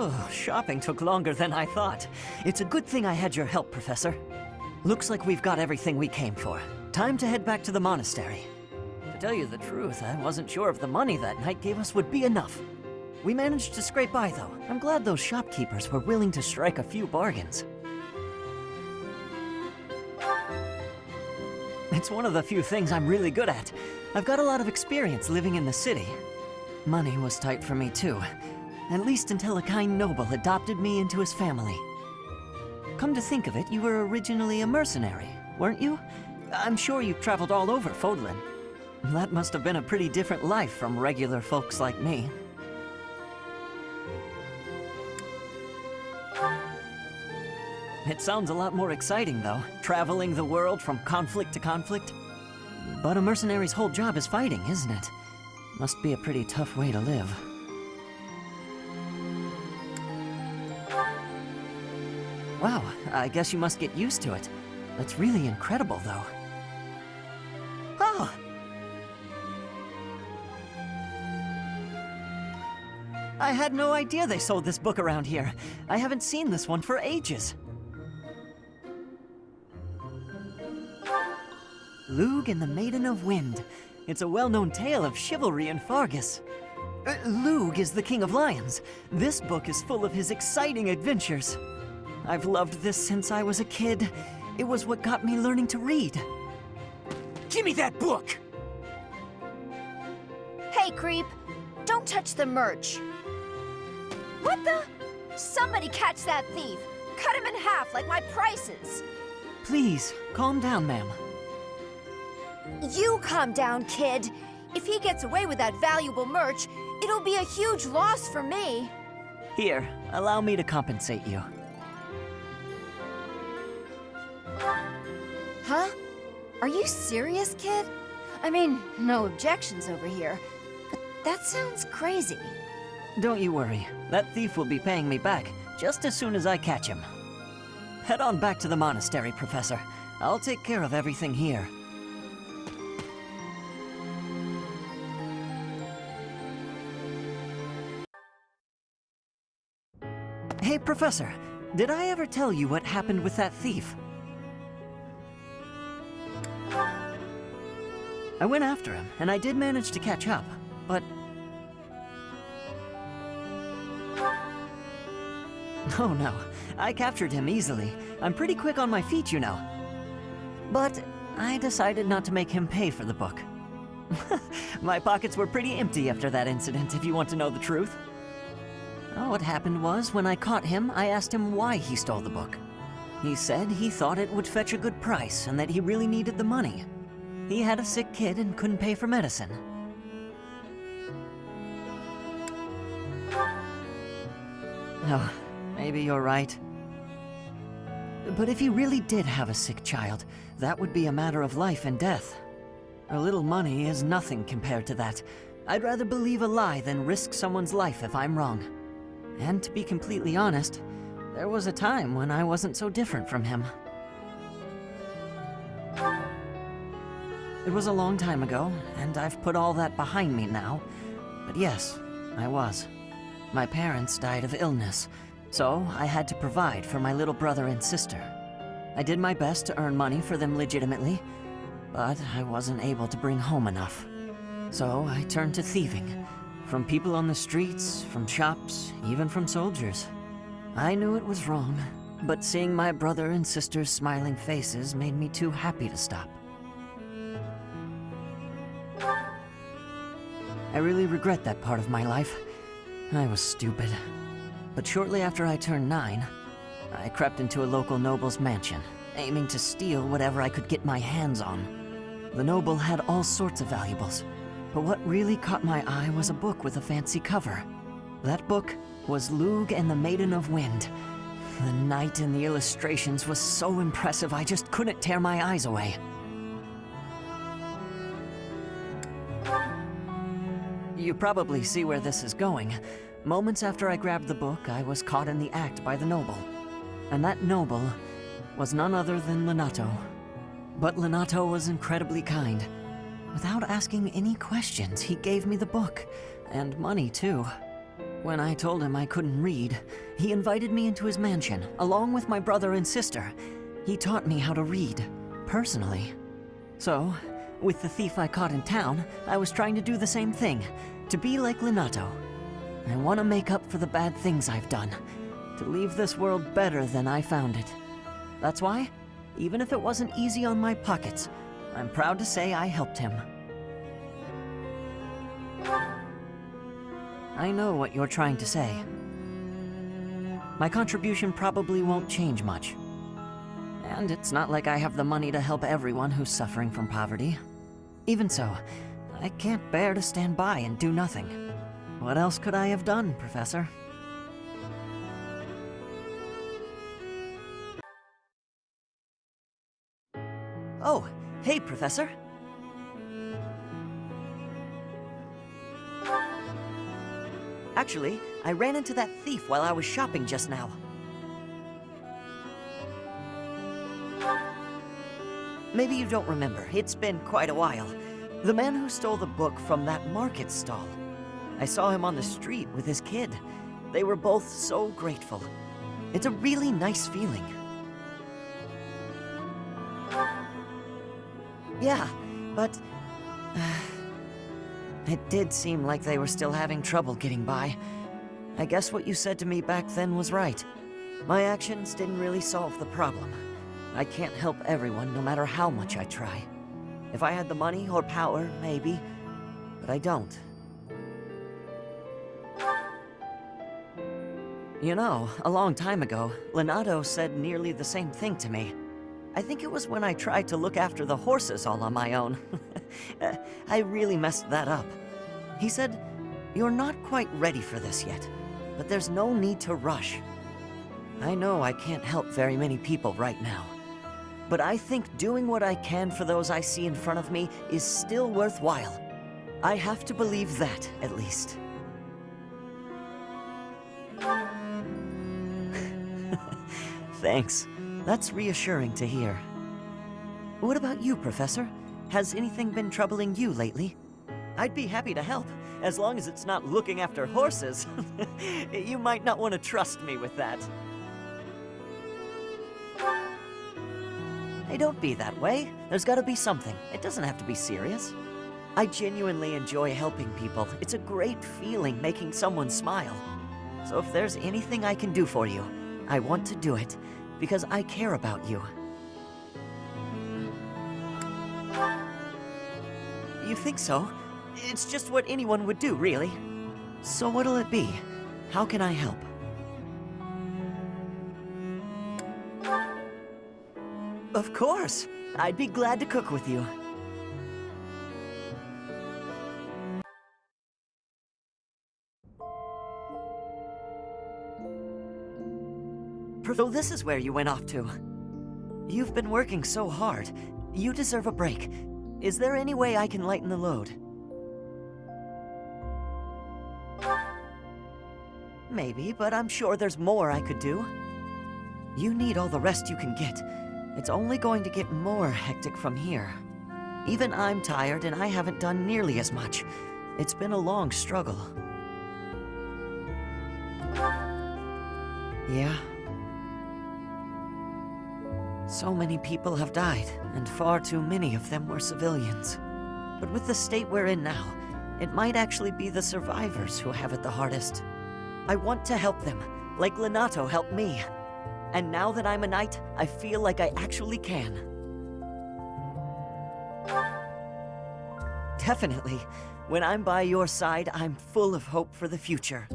Oh, shopping took longer than I thought. It's a good thing I had your help, Professor. Looks like we've got everything we came for. Time to head back to the monastery. To tell you the truth, I wasn't sure if the money that knight gave us would be enough. We managed to scrape by, though. I'm glad those shopkeepers were willing to strike a few bargains. It's one of the few things I'm really good at. I've got a lot of experience living in the city. Money was tight for me, too. At least until a kind noble adopted me into his family. Come to think of it, you were originally a mercenary, weren't you? I'm sure you've traveled all over Fodlan. That must have been a pretty different life from regular folks like me. It sounds a lot more exciting, though, traveling the world from conflict to conflict. But a mercenary's whole job is fighting, isn't it? Must be a pretty tough way to live. Wow, I guess you must get used to it. That's really incredible, though. Oh! I had no idea they sold this book around here. I haven't seen this one for ages. Lugh and the Maiden of Wind. It's a well-known tale of chivalry in Fargus. Lugh is the King of Lions. This book is full of his exciting adventures. I've loved this since I was a kid. It was what got me learning to read. Give me that book! Hey, creep! Don't touch the merch! What the? Somebody catch that thief! Cut him in half like my prices! Please, calm down, ma'am. You calm down, kid! If he gets away with that valuable merch, it'll be a huge loss for me. Here, allow me to compensate you. Huh? Are you serious, kid? I mean, no objections over here, but that sounds crazy. Don't you worry. That thief will be paying me back just as soon as I catch him. Head on back to the monastery, Professor. I'll take care of everything here. Hey, Professor. Did I ever tell you what happened with that thief? I went after him, and I did manage to catch up, but... Oh no, I captured him easily. I'm pretty quick on my feet, you know. But I decided not to make him pay for the book. My pockets were pretty empty after that incident, if you want to know the truth. What happened was, when I caught him, I asked him why he stole the book. He said he thought it would fetch a good price, and that he really needed the money. He had a sick kid and couldn't pay for medicine. Oh, maybe you're right. But if he really did have a sick child, that would be a matter of life and death. A little money is nothing compared to that. I'd rather believe a lie than risk someone's life if I'm wrong. And to be completely honest, there was a time when I wasn't so different from him. It was a long time ago, and I've put all that behind me now. But yes, I was. My parents died of illness, so I had to provide for my little brother and sister. I did my best to earn money for them legitimately, but I wasn't able to bring home enough. So I turned to thieving. From people on the streets, from shops, even from soldiers. I knew it was wrong, but seeing my brother and sister's smiling faces made me too happy to stop. I really regret that part of my life. I was stupid. But shortly after I turned 9, I crept into a local noble's mansion, aiming to steal whatever I could get my hands on. The noble had all sorts of valuables, but what really caught my eye was a book with a fancy cover. That book was Lugh and the Maiden of Wind. The knight in the illustrations was so impressive I just couldn't tear my eyes away. You probably see where this is going. Moments after I grabbed the book, I was caught in the act by the noble. And that noble was none other than Lenato. But Lenato was incredibly kind. Without asking any questions, he gave me the book, and money too. When I told him I couldn't read, he invited me into his mansion, along with my brother and sister. He taught me how to read, personally. So, with the thief I caught in town, I was trying to do the same thing, to be like Lenato. I want to make up for the bad things I've done, to leave this world better than I found it. That's why, even if it wasn't easy on my pockets, I'm proud to say I helped him. I know what you're trying to say. My contribution probably won't change much. And it's not like I have the money to help everyone who's suffering from poverty. Even so, I can't bear to stand by and do nothing. What else could I have done, Professor? Oh, hey, Professor. Actually, I ran into that thief while I was shopping just now. Maybe you don't remember. It's been quite a while. The man who stole the book from that market stall. I saw him on the street with his kid. They were both so grateful. It's a really nice feeling. Yeah, but it did seem like they were still having trouble getting by. I guess what you said to me back then was right. My actions didn't really solve the problem. I can't help everyone no matter how much I try. If I had the money or power, maybe, but I don't. You know, a long time ago, Lenato said nearly the same thing to me. I think it was when I tried to look after the horses all on my own. I really messed that up. He said, "You're not quite ready for this yet, but there's no need to rush." I know I can't help very many people right now, but I think doing what I can for those I see in front of me is still worthwhile. I have to believe that, at least. Thanks. That's reassuring to hear. What about you, Professor? Has anything been troubling you lately? I'd be happy to help, as long as it's not looking after horses. You might not want to trust me with that. Hey, don't be that way. There's gotta be something. It doesn't have to be serious. I genuinely enjoy helping people. It's a great feeling making someone smile. So if there's anything I can do for you, I want to do it, because I care about you. You think so? It's just what anyone would do, really. So what'll it be? How can I help? Of course! I'd be glad to cook with you. So this is where you went off to. You've been working so hard. You deserve a break. Is there any way I can lighten the load? Maybe, but I'm sure there's more I could do. You need all the rest you can get. It's only going to get more hectic from here. Even I'm tired and I haven't done nearly as much. It's been a long struggle. Yeah. So many people have died, and far too many of them were civilians. But with the state we're in now, it might actually be the survivors who have it the hardest. I want to help them, like Lenato helped me. And now that I'm a knight, I feel like I actually can. Definitely. When I'm by your side, I'm full of hope for the future.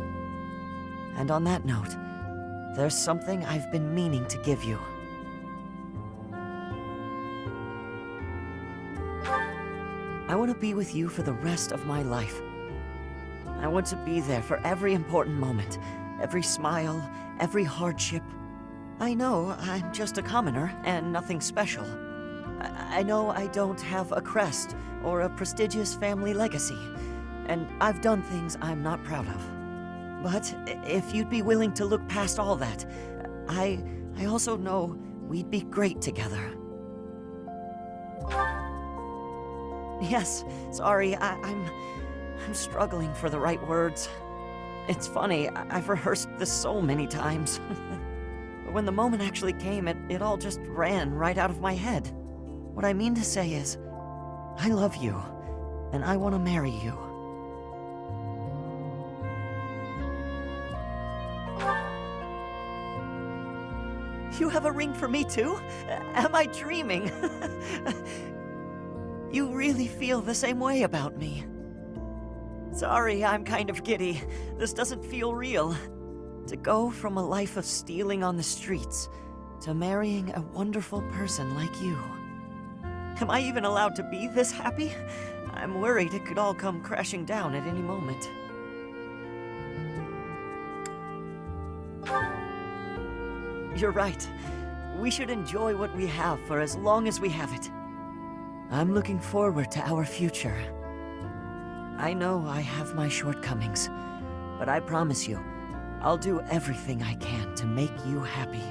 And on that note, there's something I've been meaning to give you. I want to be with you for the rest of my life. I want to be there for every important moment, every smile, every hardship. I know I'm just a commoner and nothing special. I know I don't have a crest or a prestigious family legacy, and I've done things I'm not proud of. But if you'd be willing to look past all that, I also know we'd be great together. Yes, sorry, I'm struggling for the right words. It's funny, I've rehearsed this so many times. But when the moment actually came, it all just ran right out of my head. What I mean to say is, I love you, and I want to marry you. You have a ring for me too? Am I dreaming? You really feel the same way about me. Sorry, I'm kind of giddy. This doesn't feel real. To go from a life of stealing on the streets to marrying a wonderful person like you. Am I even allowed to be this happy? I'm worried it could all come crashing down at any moment. You're right. We should enjoy what we have for as long as we have it. I'm looking forward to our future. I know I have my shortcomings, but I promise you, I'll do everything I can to make you happy.